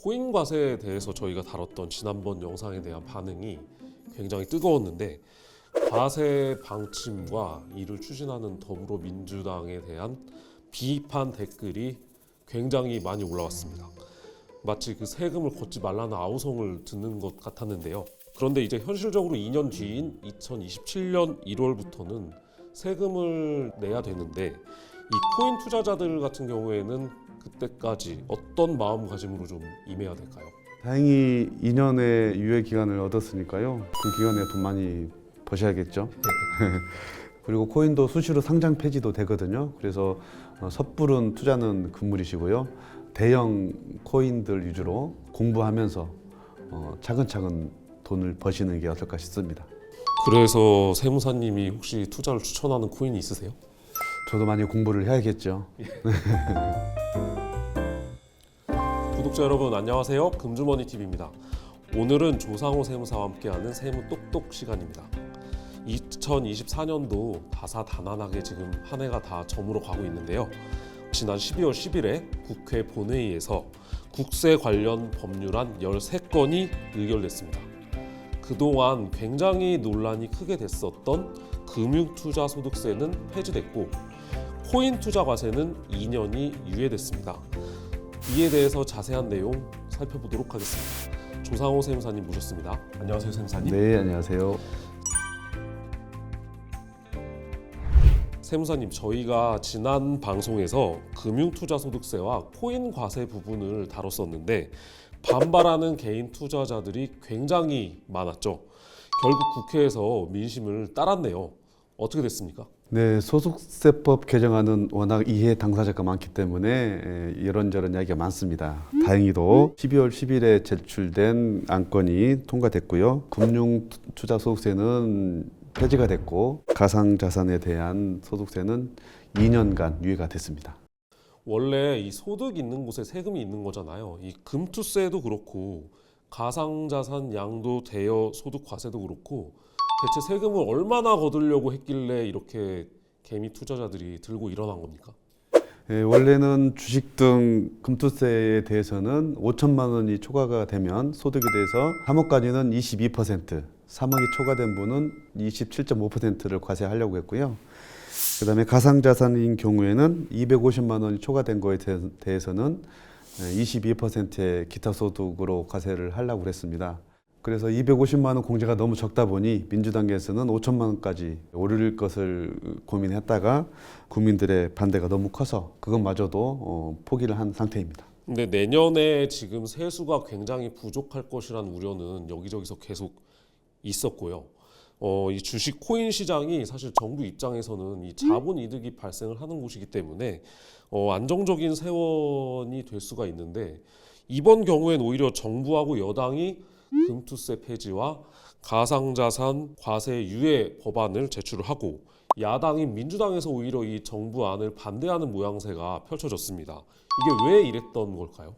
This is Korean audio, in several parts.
코인 과세에 대해서 저희가 다뤘던 지난번 영상에 대한 반응이 굉장히 뜨거웠는데 과세 방침과 이를 추진하는 더불어민주당에 대한 비판 댓글이 굉장히 많이 올라왔습니다. 마치 그 세금을 걷지 말라는 아우성을 듣는 것 같았는데요. 그런데 이제 현실적으로 2년 뒤인 2027년 1월부터는 세금을 내야 되는데 이 코인 투자자들 같은 경우에는 그때까지 어떤 마음가짐으로 좀 임해야 될까요? 다행히 2년의 유예 기간을 얻었으니까요. 그 기간에 돈 많이 버셔야겠죠. 그리고 코인도 수시로 상장 폐지도 되거든요. 그래서 섣부른 투자는 금물이시고요. 대형 코인들 위주로 공부하면서 차근차근 돈을 버시는 게 어떨까 싶습니다. 그래서 세무사님이 혹시 투자를 추천하는 코인이 있으세요? 저도 많이 공부를 해야겠죠. 구독자 여러분 안녕하세요. 금주머니TV입니다. 오늘은 조상호 세무사와 함께하는 세무 똑똑 시간입니다. 2024년도 다사다난하게 지금 한 해가 다 저물어 가고 있는데요. 지난 12월 10일에 국회 본회의에서 국세 관련 법률안 13건이 의결됐습니다. 그동안 굉장히 논란이 크게 됐었던 금융투자소득세는 폐지됐고 코인 투자 과세는 2년이 유예됐습니다. 이에 대해서 자세한 내용 살펴보도록 하겠습니다. 조상호 세무사님 모셨습니다. 안녕하세요, 세무사님. 네, 안녕하세요. 세무사님, 저희가 지난 방송에서 금융투자소득세와 코인 과세 부분을 다뤘었는데 반발하는 개인 투자자들이 굉장히 많았죠. 결국 국회에서 민심을 따랐네요. 어떻게 됐습니까? 네, 소득세법 개정안은 워낙 이해 당사자가 많기 때문에 이런저런 이야기가 많습니다. 다행히도 12월 10일에 제출된 안건이 통과됐고요. 금융투자소득세는 폐지가 됐고 가상자산에 대한 소득세는 2년간 유예가 됐습니다. 원래 이 소득 있는 곳에 세금이 있는 거잖아요. 이 금투세도 그렇고 가상자산 양도 대여 소득 과세도 그렇고 대체 세금을 얼마나 거두려고 했길래 이렇게 개미 투자자들이 들고 일어난 겁니까? 원래는 주식 등 금투세에 대해서는 5천만 원이 초과가 되면 소득에 대해서 3억까지는 22%, 3억이 초과된 분은 27.5%를 과세하려고 했고요. 그다음에 가상자산인 경우에는 250만 원이 초과된 거에 대해서는 22%의 기타 소득으로 과세를 하려고 했습니다. 그래서 250만 원 공제가 너무 적다 보니 민주당에서는 5천만 원까지 오를 것을 고민했다가 국민들의 반대가 너무 커서 그것마저도 포기를 한 상태입니다. 근데 내년에 지금 세수가 굉장히 부족할 것이라는 우려는 여기저기서 계속 있었고요. 이 주식 코인 시장이 사실 정부 입장에서는 이 자본 이득이 발생을 하는 곳이기 때문에 안정적인 세원이 될 수가 있는데 이번 경우엔 오히려 정부하고 여당이 금투세 폐지와 가상자산 과세 유예 법안을 제출을 하고 야당인 민주당에서 오히려 이 정부안을 반대하는 모양새가 펼쳐졌습니다. 이게 왜 이랬던 걸까요?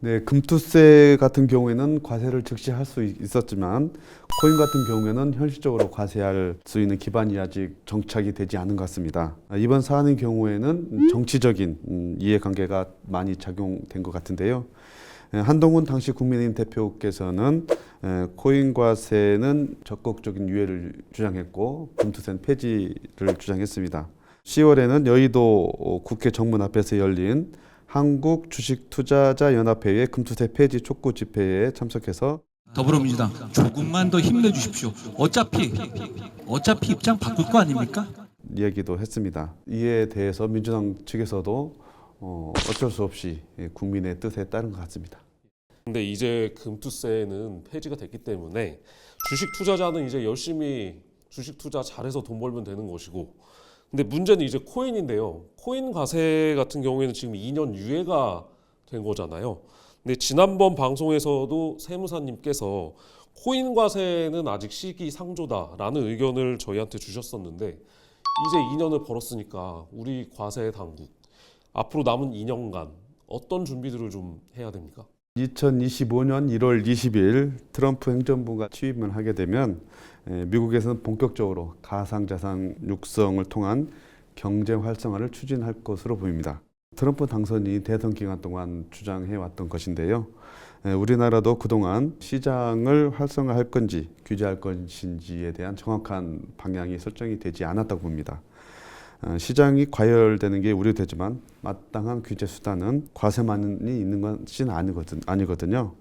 네, 금투세 같은 경우에는 과세를 즉시 할 수 있었지만 코인 같은 경우에는 현실적으로 과세할 수 있는 기반이 아직 정착이 되지 않은 것 같습니다. 이번 사안의 경우에는 정치적인 이해관계가 많이 작용된 것 같은데요. 한동훈 당시 국민의힘 대표께서는 코인 과세는 적극적인 유예를 주장했고 금투세는 폐지를 주장했습니다. 10월에는 여의도 국회 정문 앞에서 열린 한국 주식투자자연합회의 금투세 폐지 촉구 집회에 참석해서 더불어민주당 조금만 더 힘내주십시오. 어차피 입장 바꿀 거 아닙니까? 이야기도 했습니다. 이에 대해서 민주당 측에서도 어쩔 수 없이 국민의 뜻에 따른 것 같습니다. 근데 이제 금투세는 폐지가 됐기 때문에 주식 투자자는 이제 열심히 주식 투자 잘해서 돈 벌면 되는 것이고 근데 문제는 이제 코인인데요. 코인 과세 같은 경우에는 지금 2년 유예가 된 거잖아요. 근데 지난번 방송에서도 세무사님께서 코인 과세는 아직 시기상조다라는 의견을 저희한테 주셨었는데 이제 2년을 벌었으니까 우리 과세 당국 앞으로 남은 2년간 어떤 준비들을 좀 해야 됩니까? 2025년 1월 20일 트럼프 행정부가 취임을 하게 되면 미국에서는 본격적으로 가상자산 육성을 통한 경제 활성화를 추진할 것으로 보입니다. 트럼프 당선이 대선 기간 동안 주장해 왔던 것인데요. 우리나라도 그동안 시장을 활성화할 건지 규제할 것인지에 대한 정확한 방향이 설정이 되지 않았다고 봅니다. 시장이 과열되는 게 우려되지만 마땅한 규제 수단은 과세만이 있는 것은 아니거든요.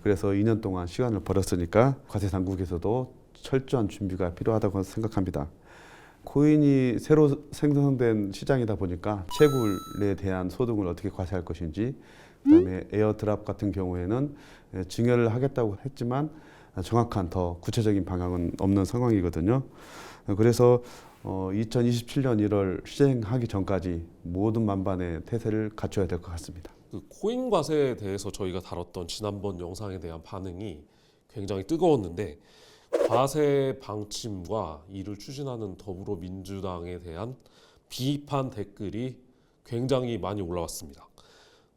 그래서 2년 동안 시간을 벌었으니까 과세 당국에서도 철저한 준비가 필요하다고 생각합니다. 코인이 새로 생성된 시장이다 보니까 채굴에 대한 소득을 어떻게 과세할 것인지, 그다음에 에어드랍 같은 경우에는 증여를 하겠다고 했지만 정확한 더 구체적인 방향은 없는 상황이거든요. 그래서 2027년 1월 시행하기 전까지 모든 만반의 태세를 갖춰야 될 것 같습니다. 그 코인 과세에 대해서 저희가 다뤘던 지난번 영상에 대한 반응이 굉장히 뜨거웠는데 과세 방침과 이를 추진하는 더불어민주당에 대한 비판 댓글이 굉장히 많이 올라왔습니다.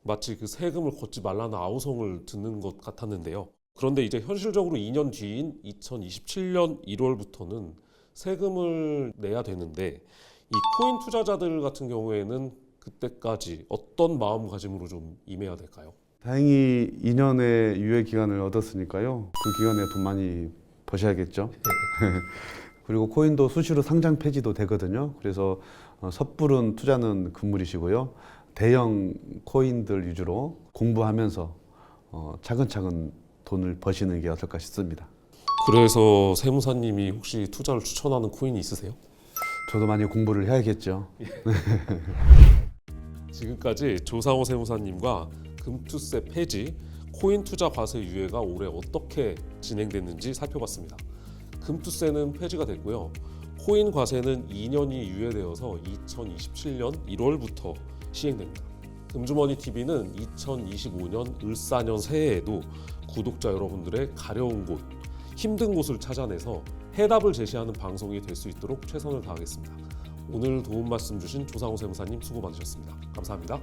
마치 그 세금을 걷지 말라는 아우성을 듣는 것 같았는데요. 그런데 이제 현실적으로 2년 뒤인 2027년 1월부터는 세금을 내야 되는데 이 코인 투자자들 같은 경우에는 그때까지 어떤 마음가짐으로 좀 임해야 될까요? 다행히 2년의 유예 기간을 얻었으니까요. 그 기간에 돈 많이 버셔야겠죠. 그리고 코인도 수시로 상장 폐지도 되거든요. 그래서 섣부른 투자는 금물이시고요. 대형 코인들 위주로 공부하면서 차근차근 돈을 버시는 게 어떨까 싶습니다. 그래서 세무사님이 혹시 투자를 추천하는 코인이 있으세요? 저도 많이 공부를 해야겠죠. 지금까지 조상호 세무사님과 금투세 폐지, 코인 투자 과세 유예가 올해 어떻게 진행됐는지 살펴봤습니다. 금투세는 폐지가 됐고요. 코인 과세는 2년이 유예되어서 2027년 1월부터 시행됩니다. 금주머니 TV는 2025년 을사년 새해에도 구독자 여러분들의 가려운 곳, 힘든 곳을 찾아내서 해답을 제시하는 방송이 될 수 있도록 최선을 다하겠습니다. 오늘 도움 말씀 주신 조상호 세무사님 수고 많으셨습니다. 감사합니다.